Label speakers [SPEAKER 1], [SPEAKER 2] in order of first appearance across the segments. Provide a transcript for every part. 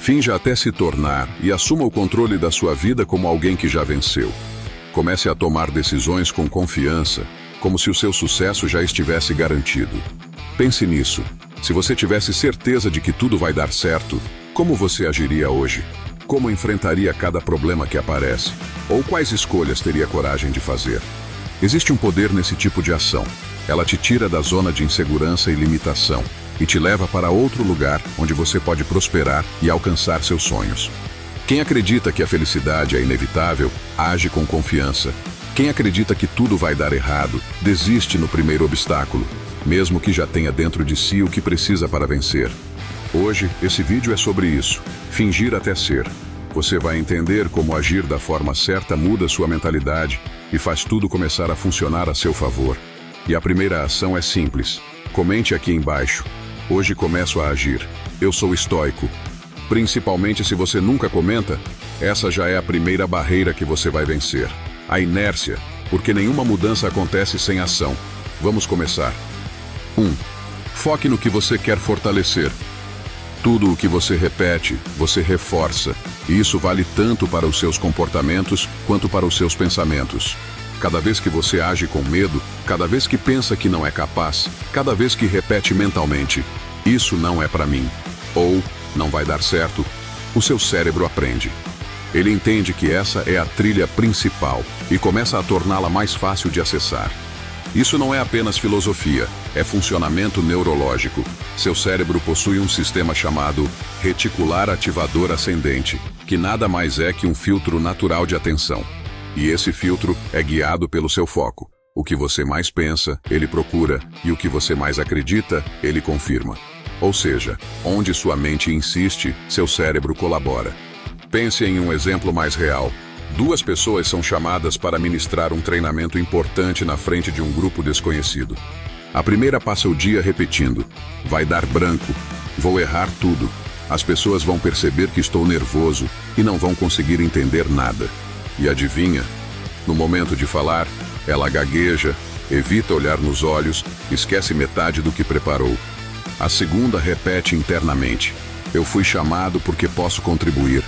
[SPEAKER 1] Finja até se tornar e assuma o controle da sua vida como alguém que já venceu. Comece a tomar decisões com confiança, como se o seu sucesso já estivesse garantido. Pense nisso. Se você tivesse certeza de que tudo vai dar certo, como você agiria hoje? Como enfrentaria cada problema que aparece? Ou quais escolhas teria coragem de fazer? Existe um poder nesse tipo de ação. Ela te tira da zona de insegurança e limitação e te leva para outro lugar onde você pode prosperar e alcançar seus sonhos. Quem acredita que a felicidade é inevitável, age com confiança. Quem acredita que tudo vai dar errado, desiste no primeiro obstáculo, mesmo que já tenha dentro de si o que precisa para vencer. Hoje, esse vídeo é sobre isso, fingir até ser. Você vai entender como agir da forma certa muda sua mentalidade e faz tudo começar a funcionar a seu favor. E a primeira ação é simples. Comente aqui embaixo. Hoje começo a agir. Eu sou estoico. Principalmente se você nunca comenta, essa já é a primeira barreira que você vai vencer. A inércia, porque nenhuma mudança acontece sem ação. Vamos começar. 1. Foque no que você quer fortalecer. Tudo o que você repete, você reforça. E isso vale tanto para os seus comportamentos quanto para os seus pensamentos. Cada vez que você age com medo, cada vez que pensa que não é capaz, cada vez que repete mentalmente, isso não é para mim, ou não vai dar certo, o seu cérebro aprende. Ele entende que essa é a trilha principal e começa a torná-la mais fácil de acessar. Isso não é apenas filosofia, é funcionamento neurológico. Seu cérebro possui um sistema chamado reticular ativador ascendente, que nada mais é que um filtro natural de atenção. E esse filtro é guiado pelo seu foco. O que você mais pensa, ele procura, e o que você mais acredita, ele confirma. Ou seja, onde sua mente insiste, seu cérebro colabora. Pense em um exemplo mais real. 2 pessoas são chamadas para ministrar um treinamento importante na frente de um grupo desconhecido. A primeira passa o dia repetindo: vai dar branco, vou errar tudo. As pessoas vão perceber que estou nervoso e não vão conseguir entender nada. E adivinha? No momento de falar, ela gagueja, evita olhar nos olhos, esquece metade do que preparou. A segunda repete internamente: eu fui chamado porque posso contribuir.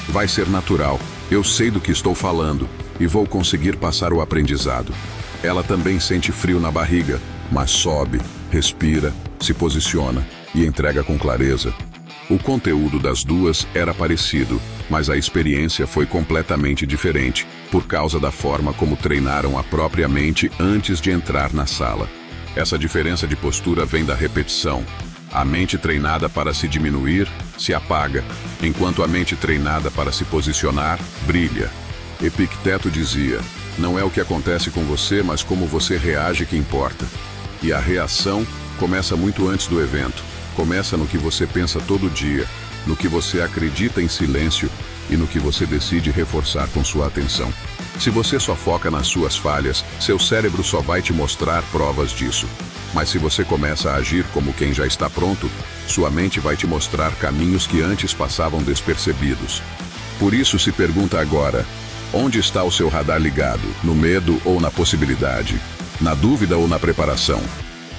[SPEAKER 1] Vai ser natural, eu sei do que estou falando e vou conseguir passar o aprendizado. Ela também sente frio na barriga, mas sobe, respira, se posiciona e entrega com clareza. O conteúdo das duas era parecido, mas a experiência foi completamente diferente, por causa da forma como treinaram a própria mente antes de entrar na sala. Essa diferença de postura vem da repetição. A mente treinada para se diminuir, se apaga, enquanto a mente treinada para se posicionar, brilha. Epicteto dizia: não é o que acontece com você, mas como você reage que importa. E a reação começa muito antes do evento. Começa no que você pensa todo dia, no que você acredita em silêncio e no que você decide reforçar com sua atenção. Se você só foca nas suas falhas, seu cérebro só vai te mostrar provas disso. Mas se você começa a agir como quem já está pronto, sua mente vai te mostrar caminhos que antes passavam despercebidos. Por isso se pergunta agora: onde está o seu radar ligado? No medo ou na possibilidade? Na dúvida ou na preparação?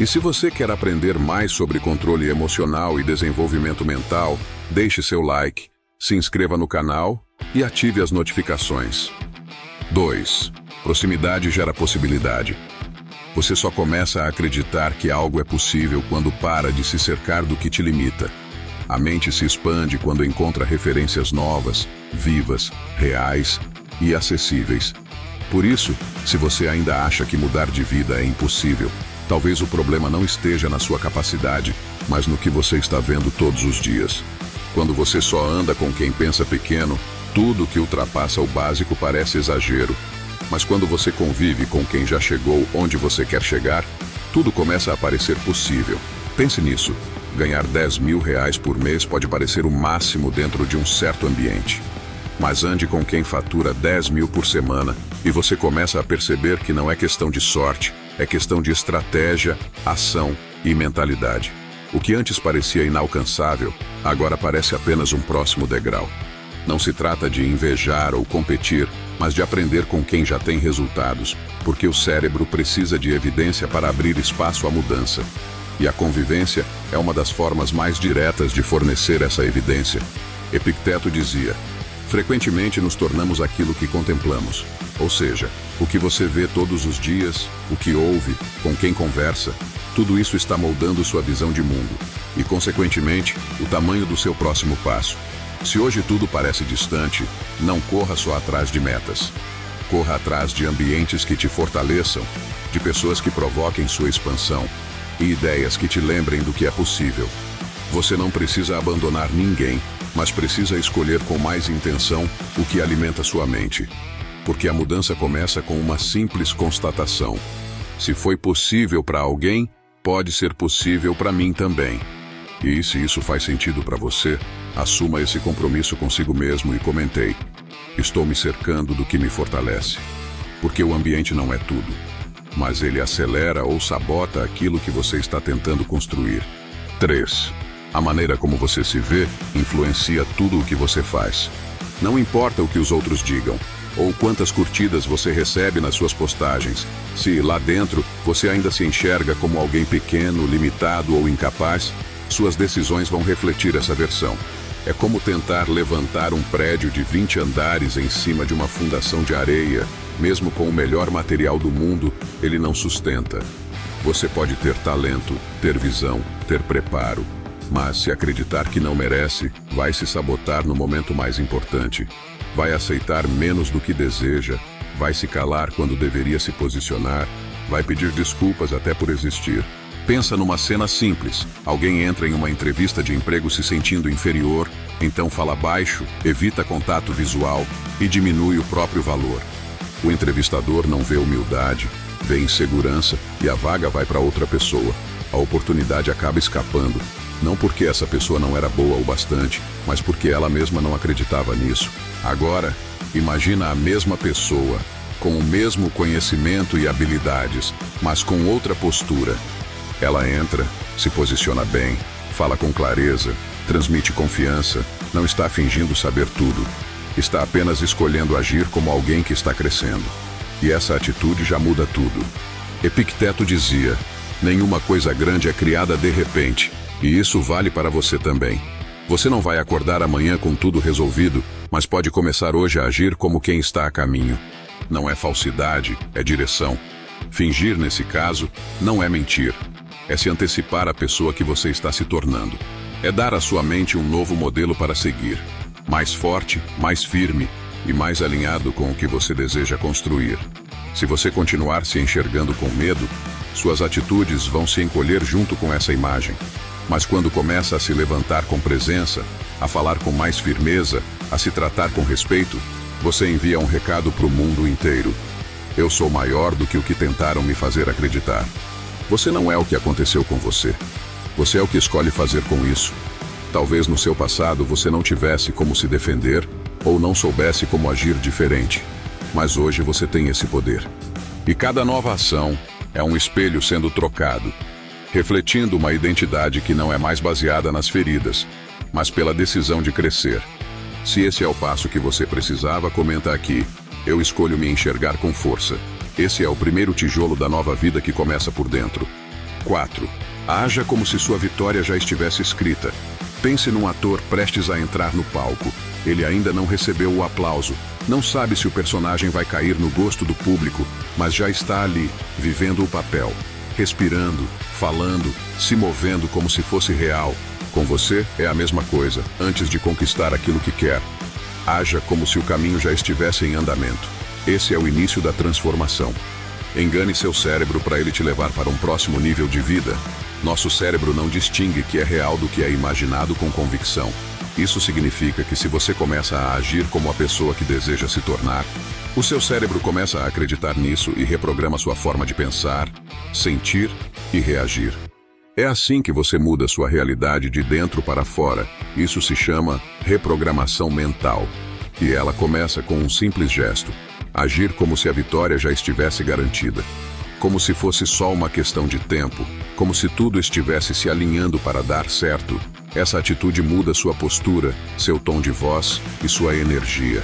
[SPEAKER 1] E se você quer aprender mais sobre controle emocional e desenvolvimento mental, deixe seu like, se inscreva no canal e ative as notificações. 2. Proximidade gera possibilidade. Você só começa a acreditar que algo é possível quando para de se cercar do que te limita. A mente se expande quando encontra referências novas, vivas, reais e acessíveis. Por isso, se você ainda acha que mudar de vida é impossível, talvez o problema não esteja na sua capacidade, mas no que você está vendo todos os dias. Quando você só anda com quem pensa pequeno, tudo que ultrapassa o básico parece exagero. Mas quando você convive com quem já chegou onde você quer chegar, tudo começa a parecer possível. Pense nisso. Ganhar R$10.000 por mês pode parecer o máximo dentro de um certo ambiente. Mas ande com quem fatura 10 mil por semana e você começa a perceber que não é questão de sorte, é questão de estratégia, ação e mentalidade. O que antes parecia inalcançável, agora parece apenas um próximo degrau. Não se trata de invejar ou competir, mas de aprender com quem já tem resultados, porque o cérebro precisa de evidência para abrir espaço à mudança. E a convivência é uma das formas mais diretas de fornecer essa evidência. Epicteto dizia: frequentemente nos tornamos aquilo que contemplamos. Ou seja, o que você vê todos os dias, o que ouve, com quem conversa, tudo isso está moldando sua visão de mundo e, consequentemente, o tamanho do seu próximo passo. Se hoje tudo parece distante, não corra só atrás de metas. Corra atrás de ambientes que te fortaleçam, de pessoas que provoquem sua expansão e ideias que te lembrem do que é possível. Você não precisa abandonar ninguém, mas precisa escolher com mais intenção o que alimenta sua mente. Porque a mudança começa com uma simples constatação: se foi possível para alguém, pode ser possível para mim também. E se isso faz sentido para você, assuma esse compromisso consigo mesmo e comentei: estou me cercando do que me fortalece. Porque o ambiente não é tudo, mas ele acelera ou sabota aquilo que você está tentando construir. 3. A maneira como você se vê influencia tudo o que você faz. Não importa o que os outros digam, ou quantas curtidas você recebe nas suas postagens, se lá dentro você ainda se enxerga como alguém pequeno, limitado ou incapaz, suas decisões vão refletir essa versão. É como tentar levantar um prédio de 20 andares em cima de uma fundação de areia. Mesmo com o melhor material do mundo, ele não sustenta. Você pode ter talento, ter visão, ter preparo, mas se acreditar que não merece, vai se sabotar no momento mais importante. Vai aceitar menos do que deseja, vai se calar quando deveria se posicionar, vai pedir desculpas até por existir. Pensa numa cena simples. Alguém entra em uma entrevista de emprego se sentindo inferior, então fala baixo, evita contato visual e diminui o próprio valor. O entrevistador não vê humildade, vê insegurança e a vaga vai para outra pessoa. A oportunidade acaba escapando, não porque essa pessoa não era boa o bastante, mas porque ela mesma não acreditava nisso. Agora, imagina a mesma pessoa, com o mesmo conhecimento e habilidades, mas com outra postura. Ela entra, se posiciona bem, fala com clareza, transmite confiança, não está fingindo saber tudo. Está apenas escolhendo agir como alguém que está crescendo. E essa atitude já muda tudo. Epicteto dizia: nenhuma coisa grande é criada de repente, e isso vale para você também. Você não vai acordar amanhã com tudo resolvido, mas pode começar hoje a agir como quem está a caminho. Não é falsidade, é direção. Fingir, nesse caso, não é mentir. É se antecipar à pessoa que você está se tornando. É dar à sua mente um novo modelo para seguir. Mais forte, mais firme e mais alinhado com o que você deseja construir. Se você continuar se enxergando com medo, suas atitudes vão se encolher junto com essa imagem. Mas quando começa a se levantar com presença, a falar com mais firmeza, a se tratar com respeito, você envia um recado para o mundo inteiro. Eu sou maior do que o que tentaram me fazer acreditar. Você não é o que aconteceu com você. Você é o que escolhe fazer com isso. Talvez no seu passado você não tivesse como se defender ou não soubesse como agir diferente. Mas hoje você tem esse poder. E cada nova ação é um espelho sendo trocado, refletindo uma identidade que não é mais baseada nas feridas, mas pela decisão de crescer. Se esse é o passo que você precisava, comenta aqui. Eu escolho me enxergar com força. Esse é o primeiro tijolo da nova vida que começa por dentro. 4. Haja como se sua vitória já estivesse escrita. Pense num ator prestes a entrar no palco. Ele ainda não recebeu o aplauso. Não sabe se o personagem vai cair no gosto do público, mas já está ali, vivendo o papel. Respirando, falando, se movendo como se fosse real. Com você é a mesma coisa, antes de conquistar aquilo que quer. Haja como se o caminho já estivesse em andamento. Esse é o início da transformação. Engane seu cérebro para ele te levar para um próximo nível de vida. Nosso cérebro não distingue o que é real do que é imaginado com convicção. Isso significa que se você começa a agir como a pessoa que deseja se tornar, o seu cérebro começa a acreditar nisso e reprograma sua forma de pensar, sentir e reagir. É assim que você muda sua realidade de dentro para fora. Isso se chama reprogramação mental. E ela começa com um simples gesto: agir como se a vitória já estivesse garantida. Como se fosse só uma questão de tempo, como se tudo estivesse se alinhando para dar certo. Essa atitude muda sua postura, seu tom de voz e sua energia.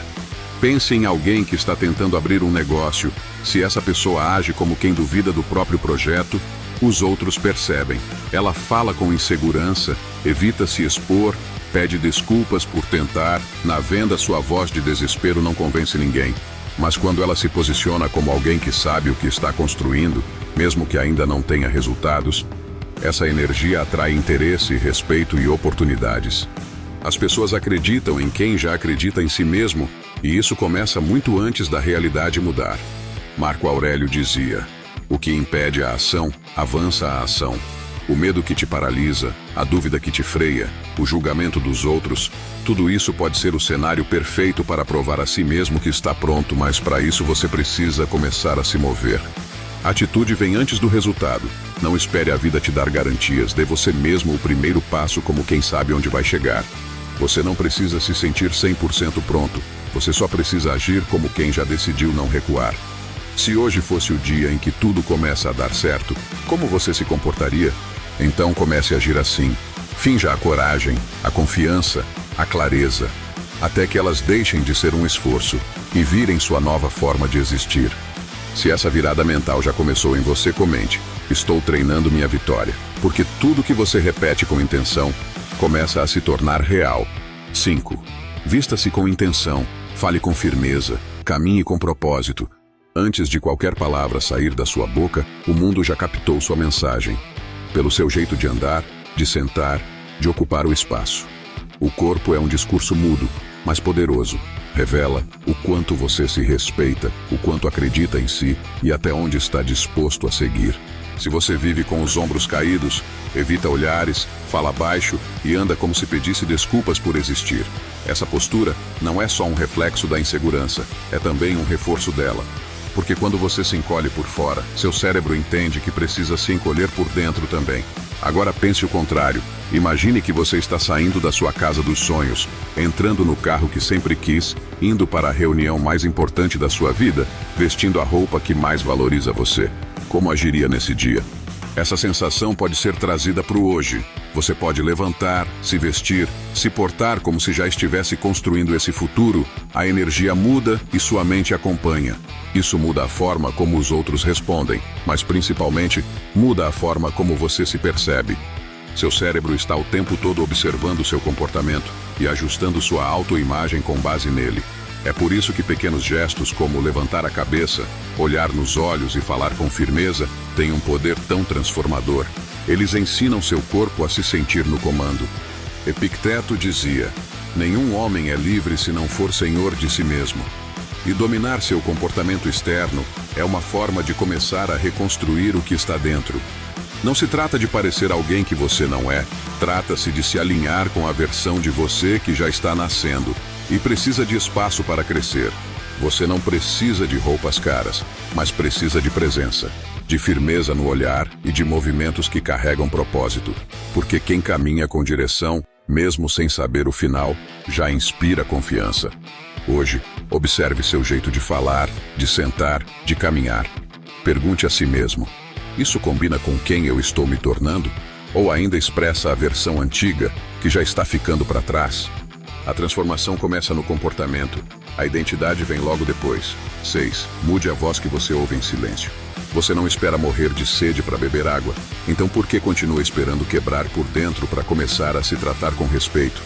[SPEAKER 1] Pense em alguém que está tentando abrir um negócio. Se essa pessoa age como quem duvida do próprio projeto, os outros percebem. Ela fala com insegurança, evita se expor, Pede desculpas por tentar. Na venda, sua voz de desespero não convence ninguém. Mas quando ela se posiciona como alguém que sabe o que está construindo, mesmo que ainda não tenha resultados, essa energia atrai interesse, respeito e oportunidades. As pessoas acreditam em quem já acredita em si mesmo, e isso começa muito antes da realidade mudar. Marco Aurélio dizia: o que impede a ação, avança a ação. O medo que te paralisa, a dúvida que te freia, o julgamento dos outros, tudo isso pode ser o cenário perfeito para provar a si mesmo que está pronto, mas para isso você precisa começar a se mover. A atitude vem antes do resultado. Não espere a vida te dar garantias, dê você mesmo o primeiro passo como quem sabe onde vai chegar. Você não precisa se sentir 100% pronto, você só precisa agir como quem já decidiu não recuar. Se hoje fosse o dia em que tudo começa a dar certo, como você se comportaria? Então comece a agir assim. Finja a coragem, a confiança, a clareza, até que elas deixem de ser um esforço e virem sua nova forma de existir. Se essa virada mental já começou em você, comente: estou treinando minha vitória, porque tudo que você repete com intenção começa a se tornar real. 5. Vista-se com intenção, fale com firmeza, caminhe com propósito. Antes de qualquer palavra sair da sua boca, o mundo já captou sua mensagem. Pelo seu jeito de andar, de sentar, de ocupar o espaço. O corpo é um discurso mudo, mas poderoso. Revela o quanto você se respeita, o quanto acredita em si e até onde está disposto a seguir. Se você vive com os ombros caídos, evita olhares, fala baixo e anda como se pedisse desculpas por existir. Essa postura não é só um reflexo da insegurança, é também um reforço dela. Porque quando você se encolhe por fora, seu cérebro entende que precisa se encolher por dentro também. Agora pense o contrário. Imagine que você está saindo da sua casa dos sonhos, entrando no carro que sempre quis, indo para a reunião mais importante da sua vida, vestindo a roupa que mais valoriza você. Como agiria nesse dia? Essa sensação pode ser trazida para o hoje. Você pode levantar, se vestir, se portar como se já estivesse construindo esse futuro. A energia muda e sua mente acompanha. Isso muda a forma como os outros respondem, mas principalmente muda a forma como você se percebe. Seu cérebro está o tempo todo observando seu comportamento e ajustando sua autoimagem com base nele. É por isso que pequenos gestos como levantar a cabeça, olhar nos olhos e falar com firmeza têm um poder tão transformador. Eles ensinam seu corpo a se sentir no comando. Epicteto dizia: nenhum homem é livre se não for senhor de si mesmo. E dominar seu comportamento externo é uma forma de começar a reconstruir o que está dentro. Não se trata de parecer alguém que você não é, trata-se de se alinhar com a versão de você que já está nascendo e precisa de espaço para crescer. Você não precisa de roupas caras, mas precisa de presença, de firmeza no olhar e de movimentos que carregam propósito, porque quem caminha com direção, mesmo sem saber o final, já inspira confiança. Hoje, observe seu jeito de falar, de sentar, de caminhar. Pergunte a si mesmo: isso combina com quem eu estou me tornando? Ou ainda expressa a versão antiga que já está ficando para trás? A transformação começa no comportamento. A identidade vem logo depois. 6. Mude a voz que você ouve em silêncio. Você não espera morrer de sede para beber água. Então por que continua esperando quebrar por dentro para começar a se tratar com respeito?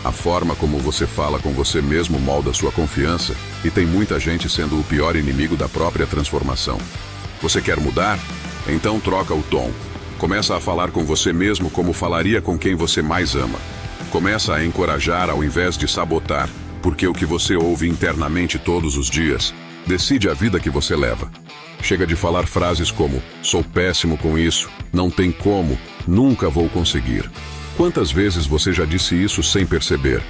[SPEAKER 1] A forma como você fala com você mesmo molda sua confiança, e tem muita gente sendo o pior inimigo da própria transformação. Você quer mudar? Então troca o tom. Começa a falar com você mesmo como falaria com quem você mais ama. Começa a encorajar ao invés de sabotar, porque o que você ouve internamente todos os dias decide a vida que você leva. Chega de falar frases como: sou péssimo com isso, não tem como, nunca vou conseguir. Quantas vezes você já disse isso sem perceber?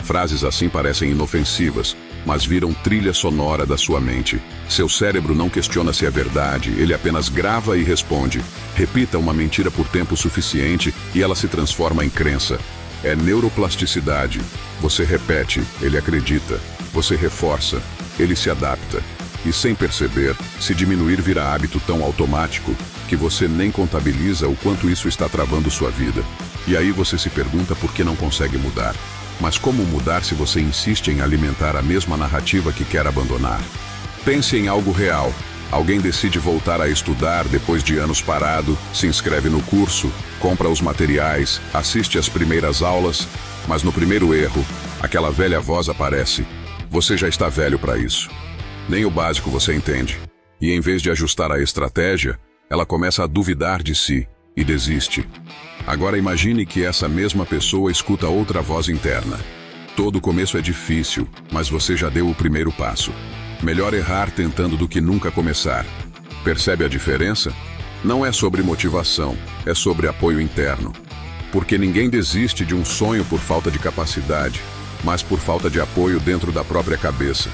[SPEAKER 1] Frases assim parecem inofensivas, mas viram trilha sonora da sua mente. Seu cérebro não questiona se é verdade, ele apenas grava e responde. Repita uma mentira por tempo suficiente e ela se transforma em crença. É neuroplasticidade. Você repete, ele acredita. Você reforça, ele se adapta. E sem perceber, se diminuir vira hábito tão automático que você nem contabiliza o quanto isso está travando sua vida. E aí você se pergunta por que não consegue mudar. Mas como mudar se você insiste em alimentar a mesma narrativa que quer abandonar? Pense em algo real. Alguém decide voltar a estudar depois de anos parado, se inscreve no curso, compra os materiais, assiste às primeiras aulas Mas no primeiro erro, aquela velha voz aparece. Você já está velho para isso. Nem o básico você entende. E em vez de ajustar a estratégia, ela começa a duvidar de si e desiste. Agora imagine que essa mesma pessoa escuta outra voz interna. Todo começo é difícil, mas você já deu o primeiro passo. Melhor errar tentando do que nunca começar. Percebe a diferença? Não é sobre motivação, é sobre apoio interno. Porque ninguém desiste de um sonho por falta de capacidade, mas por falta de apoio dentro da própria cabeça.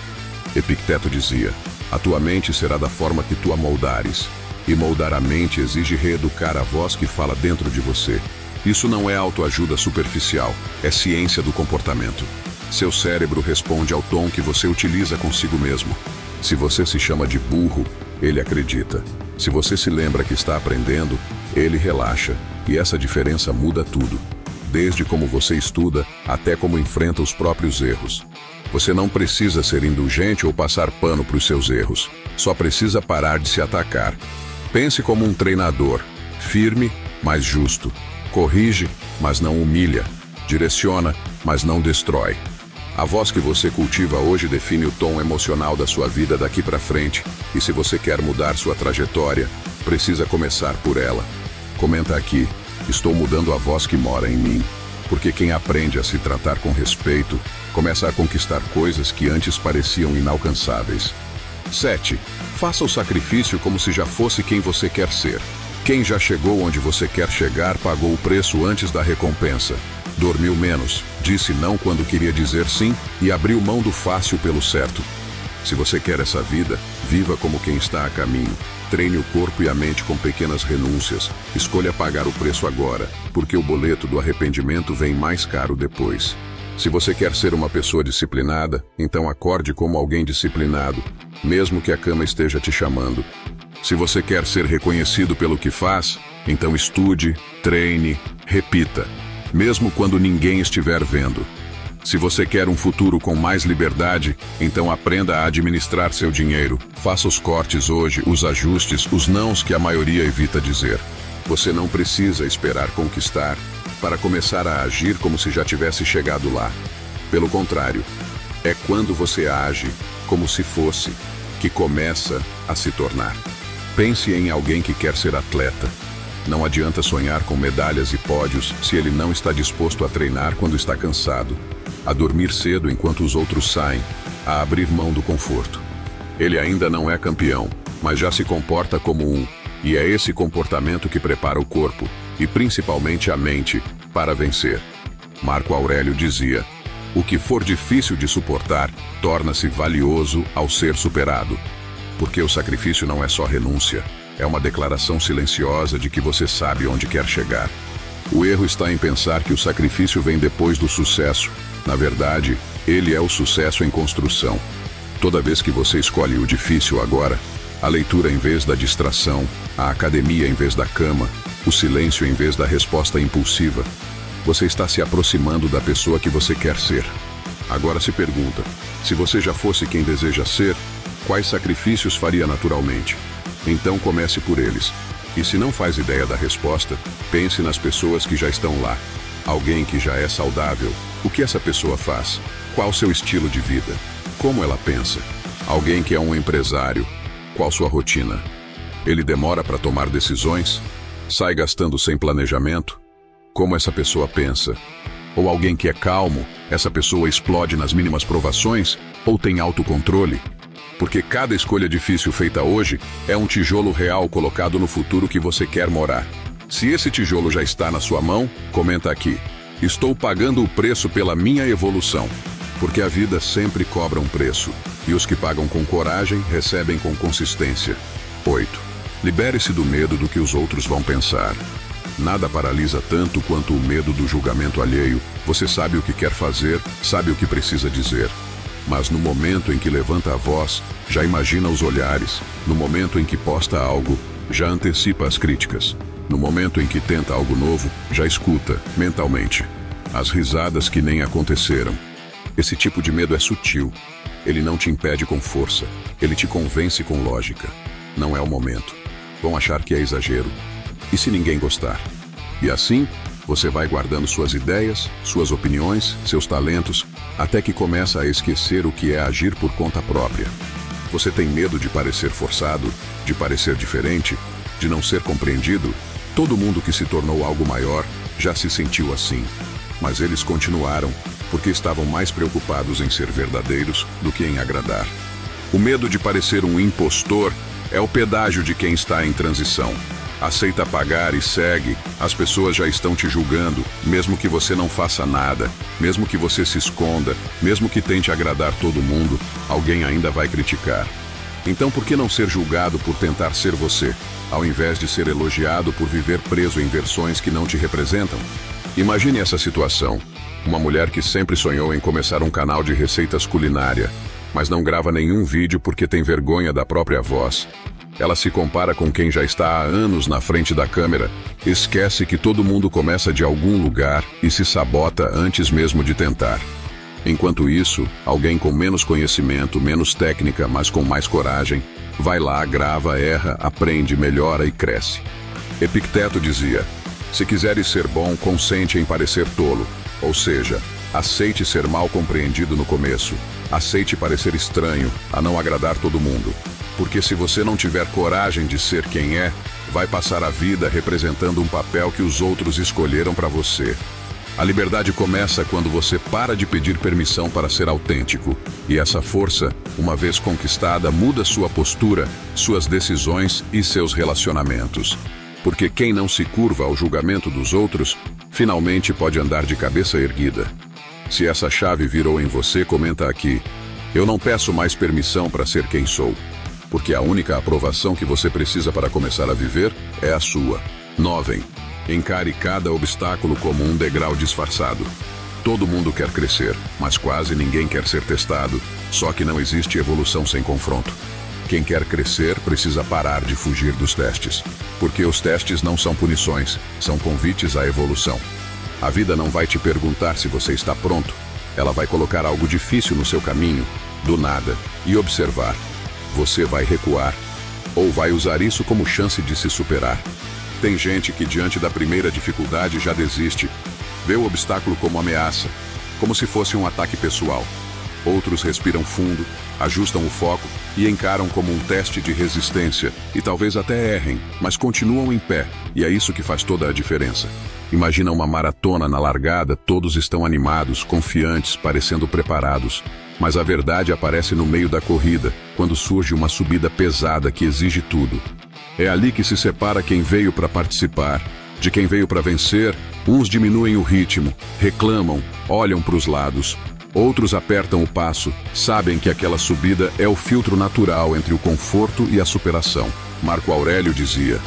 [SPEAKER 1] Epicteto dizia: a tua mente será da forma que tu a moldares. E moldar a mente exige reeducar a voz que fala dentro de você. Isso não é autoajuda superficial, é ciência do comportamento. Seu cérebro responde ao tom que você utiliza consigo mesmo. Se você se chama de burro, ele acredita. Se você se lembra que está aprendendo, ele relaxa. E essa diferença muda tudo. Desde como você estuda, até como enfrenta os próprios erros. Você não precisa ser indulgente ou passar pano para os seus erros. Só precisa parar de se atacar. Pense como um treinador, firme, mas justo. Corrige, mas não humilha. Direciona, mas não destrói. A voz que você cultiva hoje define o tom emocional da sua vida daqui para frente. E se você quer mudar sua trajetória, precisa começar por ela. Comenta aqui: estou mudando a voz que mora em mim. Porque quem aprende a se tratar com respeito, começa a conquistar coisas que antes pareciam inalcançáveis. 7. Faça o sacrifício como se já fosse quem você quer ser. Quem já chegou onde você quer chegar pagou o preço antes da recompensa. Dormiu menos, disse não quando queria dizer sim e abriu mão do fácil pelo certo. Se você quer essa vida, viva como quem está a caminho. Treine o corpo e a mente com pequenas renúncias. Escolha pagar o preço agora, porque o boleto do arrependimento vem mais caro depois. Se você quer ser uma pessoa disciplinada, então acorde como alguém disciplinado, mesmo que a cama esteja te chamando. Se você quer ser reconhecido pelo que faz, então estude, treine, repita, mesmo quando ninguém estiver vendo. Se você quer um futuro com mais liberdade, então aprenda a administrar seu dinheiro. Faça os cortes hoje, os ajustes, os nãos que a maioria evita dizer. Você não precisa esperar conquistar para começar a agir como se já tivesse chegado lá. Pelo contrário, é quando você age como se fosse que começa a se tornar. Pense em alguém que quer ser atleta. Não adianta sonhar com medalhas e pódios se ele não está disposto a treinar quando está cansado, a dormir cedo enquanto os outros saem, a abrir mão do conforto. Ele ainda não é campeão, mas já se comporta como um, e é esse comportamento que prepara o corpo, e principalmente a mente, para vencer. Marco Aurélio dizia: o que for difícil de suportar, torna-se valioso ao ser superado. Porque o sacrifício não é só renúncia, é uma declaração silenciosa de que você sabe onde quer chegar. O erro está em pensar que o sacrifício vem depois do sucesso. Na verdade, ele é o sucesso em construção. Toda vez que você escolhe o difícil agora, a leitura em vez da distração, a academia em vez da cama, o silêncio em vez da resposta impulsiva, você está se aproximando da pessoa que você quer ser. Agora se pergunta: se você já fosse quem deseja ser, quais sacrifícios faria naturalmente? Então comece por eles. E se não faz ideia da resposta, pense nas pessoas que já estão lá. Alguém que já é saudável. O que essa pessoa faz? Qual seu estilo de vida? Como ela pensa? Alguém que é um empresário. Qual sua rotina? Ele demora para tomar decisões? Sai gastando sem planejamento? Como essa pessoa pensa? Ou alguém que é calmo, essa pessoa explode nas mínimas provações? Ou tem autocontrole? Porque cada escolha difícil feita hoje é um tijolo real colocado no futuro que você quer morar. Se esse tijolo já está na sua mão, comenta aqui: estou pagando o preço pela minha evolução. Porque a vida sempre cobra um preço, e os que pagam com coragem recebem com consistência. 8. Libere-se do medo do que os outros vão pensar. Nada paralisa tanto quanto o medo do julgamento alheio. Você sabe o que quer fazer, sabe o que precisa dizer. Mas no momento em que levanta a voz, já imagina os olhares. No momento em que posta algo, já antecipa as críticas. No momento em que tenta algo novo, já escuta, mentalmente, as risadas que nem aconteceram. Esse tipo de medo é sutil. Ele não te impede com força. Ele te convence com lógica. Não é o momento. Vão achar que é exagero. E se ninguém gostar? E assim, Você vai guardando suas ideias, suas opiniões, seus talentos, até que começa a esquecer o que é agir por conta própria. Você tem medo de parecer forçado, de parecer diferente, de não ser compreendido? Todo mundo que se tornou algo maior já se sentiu assim. Mas eles continuaram, porque estavam mais preocupados em ser verdadeiros do que em agradar. O medo de parecer um impostor é o pedágio de quem está em transição. Aceita pagar e segue, as pessoas já estão te julgando, mesmo que você não faça nada, mesmo que você se esconda, mesmo que tente agradar todo mundo, alguém ainda vai criticar. Então por que não ser julgado por tentar ser você, ao invés de ser elogiado por viver preso em versões que não te representam? Imagine essa situação. Uma mulher que sempre sonhou em começar um canal de receitas culinária, mas não grava nenhum vídeo porque tem vergonha da própria voz. Ela se compara com quem já está há anos na frente da câmera, esquece que todo mundo começa de algum lugar e se sabota antes mesmo de tentar. Enquanto isso, alguém com menos conhecimento, menos técnica, mas com mais coragem, vai lá, grava, erra, aprende, melhora e cresce. Epicteto dizia: se quiseres ser bom, consente em parecer tolo, ou seja, aceite ser mal compreendido no começo, aceite parecer estranho, a não agradar todo mundo. Porque se você não tiver coragem de ser quem é, vai passar a vida representando um papel que os outros escolheram para você. A liberdade começa quando você para de pedir permissão para ser autêntico. E essa força, uma vez conquistada, muda sua postura, suas decisões e seus relacionamentos. Porque quem não se curva ao julgamento dos outros, finalmente pode andar de cabeça erguida. Se essa chave virou em você, comenta aqui: eu não peço mais permissão para ser quem sou. Porque a única aprovação que você precisa para começar a viver é a sua. 9. Encare cada obstáculo como um degrau disfarçado. Todo mundo quer crescer, mas quase ninguém quer ser testado, só que não existe evolução sem confronto. Quem quer crescer precisa parar de fugir dos testes, porque os testes não são punições, são convites à evolução. A vida não vai te perguntar se você está pronto, ela vai colocar algo difícil no seu caminho, do nada, e observar. Você vai recuar, ou vai usar isso como chance de se superar. Tem gente que diante da primeira dificuldade já desiste, vê o obstáculo como ameaça, como se fosse um ataque pessoal. Outros respiram fundo, ajustam o foco e encaram como um teste de resistência, e talvez até errem, mas continuam em pé, e é isso que faz toda a diferença. Imagina uma maratona na largada, todos estão animados, confiantes, parecendo preparados. Mas a verdade aparece no meio da corrida, quando surge uma subida pesada que exige tudo. É ali que se separa quem veio para participar, de quem veio para vencer. Uns diminuem o ritmo, reclamam, olham para os lados. Outros apertam o passo, sabem que aquela subida é o filtro natural entre o conforto e a superação. Marco Aurélio dizia: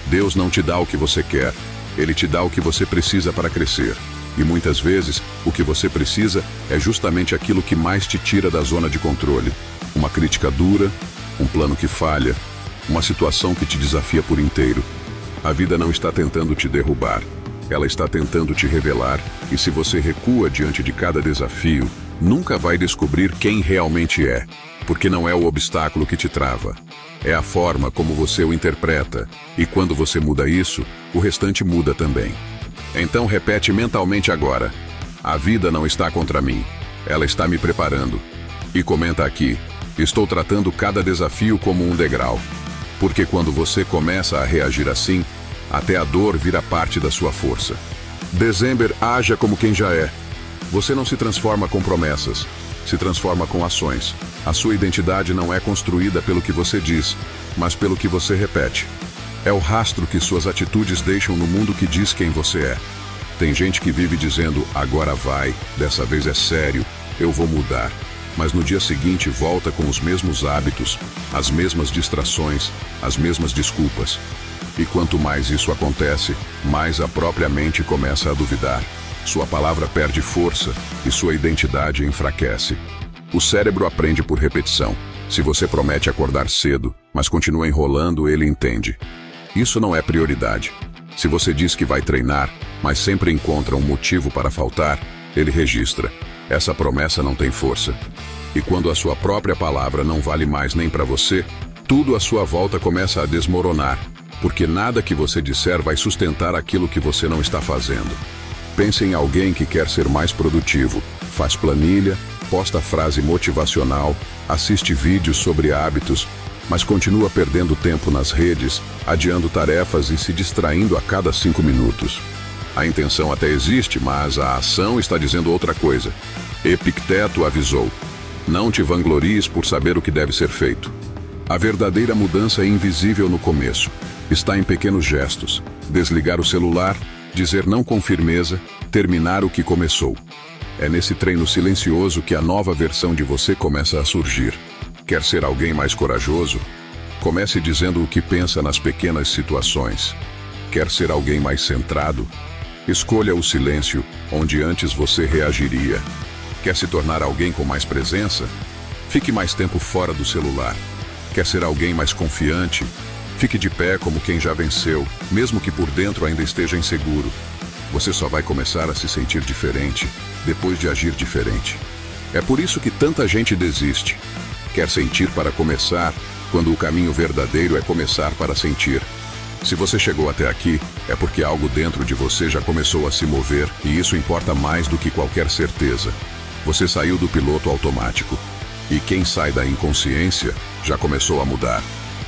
[SPEAKER 1] Deus não te dá o que você quer, Ele te dá o que você precisa para crescer. E muitas vezes, o que você precisa é justamente aquilo que mais te tira da zona de controle. Uma crítica dura, um plano que falha, uma situação que te desafia por inteiro. A vida não está tentando te derrubar, ela está tentando te revelar, e se você recua diante de cada desafio, nunca vai descobrir quem realmente é, porque não é o obstáculo que te trava. É a forma como você o interpreta, e quando você muda isso, o restante muda também. Então repete mentalmente agora: a vida não está contra mim, ela está me preparando. E comenta aqui: estou tratando cada desafio como um degrau. Porque quando você começa a reagir assim, até a dor vira parte da sua força. Dezember, haja como quem já é. Você não se transforma com promessas, se transforma com ações. A sua identidade não é construída pelo que você diz, mas pelo que você repete. É o rastro que suas atitudes deixam no mundo que diz quem você é. Tem gente que vive dizendo: agora vai, dessa vez é sério, eu vou mudar. Mas no dia seguinte volta com os mesmos hábitos, as mesmas distrações, as mesmas desculpas. E quanto mais isso acontece, mais a própria mente começa a duvidar. Sua palavra perde força e sua identidade enfraquece. O cérebro aprende por repetição. Se você promete acordar cedo, mas continua enrolando, ele entende. Isso não é prioridade. Se você diz que vai treinar, mas sempre encontra um motivo para faltar, ele registra. Essa promessa não tem força. E quando a sua própria palavra não vale mais nem para você, tudo à sua volta começa a desmoronar. porque nada que você disser vai sustentar aquilo que você não está fazendo. Pense em alguém que quer ser mais produtivo, faz planilha, posta frase motivacional, assiste vídeos sobre hábitos, mas continua perdendo tempo nas redes, adiando tarefas e se distraindo a cada 5 minutos. A intenção até existe, mas a ação está dizendo outra coisa. Epicteto avisou: não te vanglories por saber o que deve ser feito. A verdadeira mudança é invisível no começo. Está em pequenos gestos. Desligar o celular, dizer não com firmeza, terminar o que começou. É nesse treino silencioso que a nova versão de você começa a surgir. Quer ser alguém mais corajoso? Comece dizendo o que pensa nas pequenas situações. Quer ser alguém mais centrado? Escolha o silêncio, onde antes você reagiria. Quer se tornar alguém com mais presença? Fique mais tempo fora do celular. Quer ser alguém mais confiante? Fique de pé como quem já venceu, mesmo que por dentro ainda esteja inseguro. Você só vai começar a se sentir diferente depois de agir diferente. É por isso que tanta gente desiste. Quer sentir para começar, quando o caminho verdadeiro é começar para sentir. Se você chegou até aqui, é porque algo dentro de você já começou a se mover, e isso importa mais do que qualquer certeza. Você saiu do piloto automático. E quem sai da inconsciência já começou a mudar.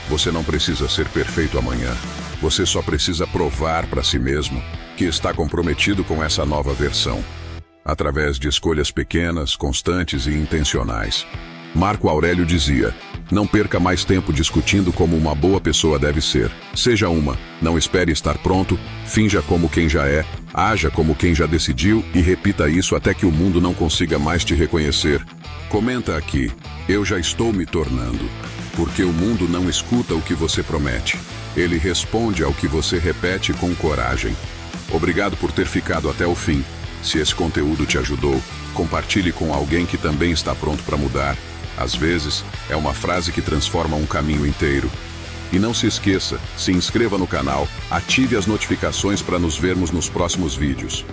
[SPEAKER 1] Você não precisa ser perfeito amanhã. Você só precisa provar para si mesmo que está comprometido com essa nova versão. Através de escolhas pequenas, constantes e intencionais. Marco Aurélio dizia: não perca mais tempo discutindo como uma boa pessoa deve ser. Seja uma, não espere estar pronto, finja como quem já é, haja como quem já decidiu e repita isso até que o mundo não consiga mais te reconhecer. Comenta aqui: eu já estou me tornando. Porque o mundo não escuta o que você promete. Ele responde ao que você repete com coragem. Obrigado por ter ficado até o fim. Se esse conteúdo te ajudou, compartilhe com alguém que também está pronto para mudar. Às vezes, é uma frase que transforma um caminho inteiro. E não se esqueça, se inscreva no canal, ative as notificações para nos vermos nos próximos vídeos.